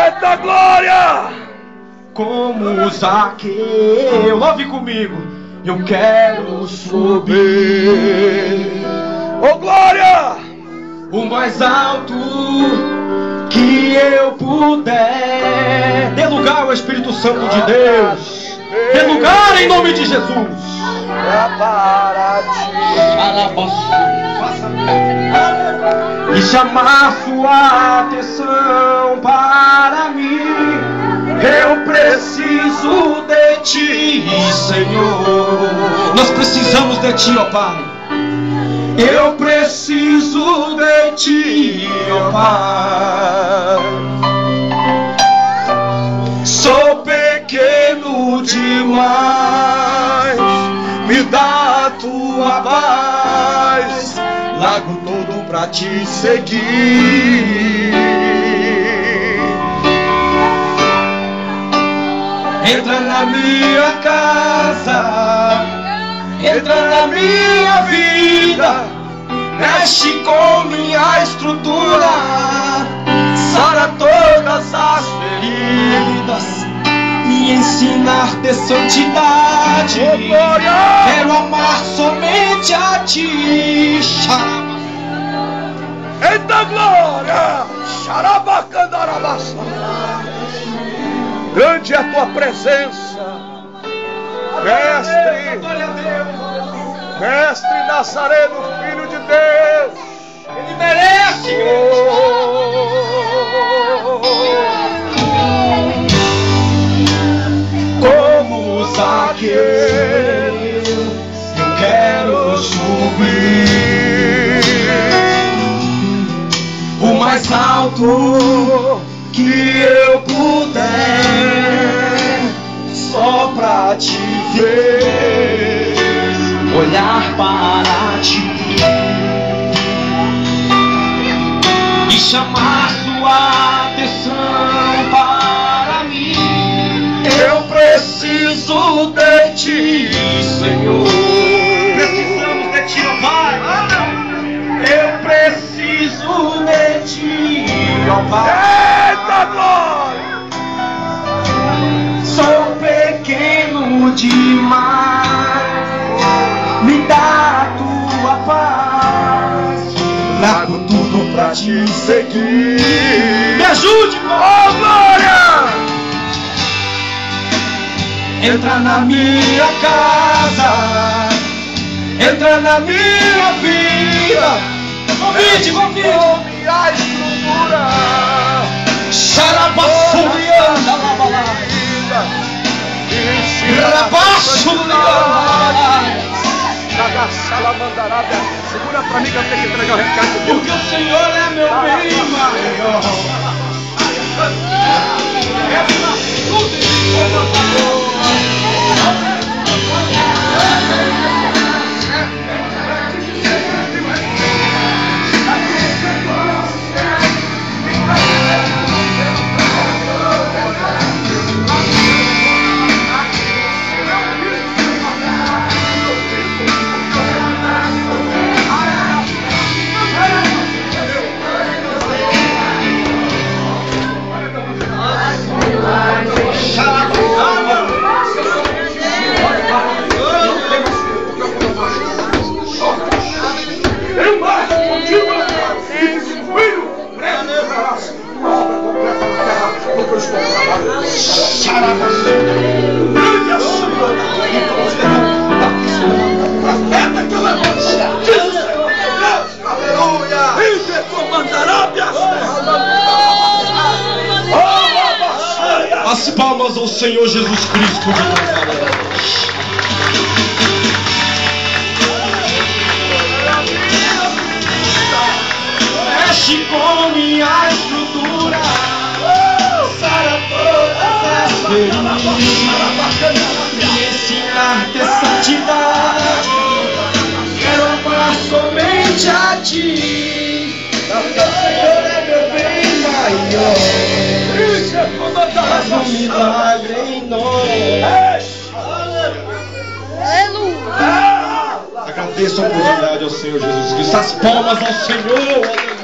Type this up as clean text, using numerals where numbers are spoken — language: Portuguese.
Eita glória! Como Zaqueu, ouve comigo. Eu quero subir, Oh glória! o mais alto que eu puder. Dê lugar ao Espírito Santo de Deus. Dê lugar em nome de Jesus. Para ti. E chamar sua atenção para mim. Eu preciso de ti, Senhor. Nós precisamos de ti, ó Pai. Eu preciso de ti, ó Pai. Sou pequeno demais, me dá a tua paz. Largo tudo pra te seguir. Entra na minha casa, entra na minha vida, mexe com minha estrutura, sara todas as feridas, me ensina a ter santidade. Oh, glória! Quero amar somente a ti. Eita glória! Xarabacandarabassa. Grande é a tua presença, Mestre, Mestre Nazareno, Filho de Deus. Ele merece, como Zaqueu, eu quero subir o mais alto que eu puder, só pra te ver, olhar para ti e chamar sua atenção para mim. Eu preciso de ti, Senhor. Precisamos de ti, ó Pai. Eu preciso de ti, ó Pai. Eita glória! Sou pequeno demais, me dá a tua paz. Largo tudo pra te seguir. Me ajude, Oh glória! entra na minha casa, entra na minha vida. Convide, convide. Minha estrutura. Xarabassurianda, Segura pra mim que eu tenho que entregar o recado. Porque o Senhor é meu bem maior. As palmas ao Senhor Jesus Cristo de Nazaré. Mexe com minha estrutura, sara todas as feridas, me ensina a ter santidade. Quero amar somente a ti. O Senhor é meu bem maior. Faz um milagre em nós. Aleluia. Agradeço a oportunidade ao Senhor Jesus Cristo. As palmas ao Senhor.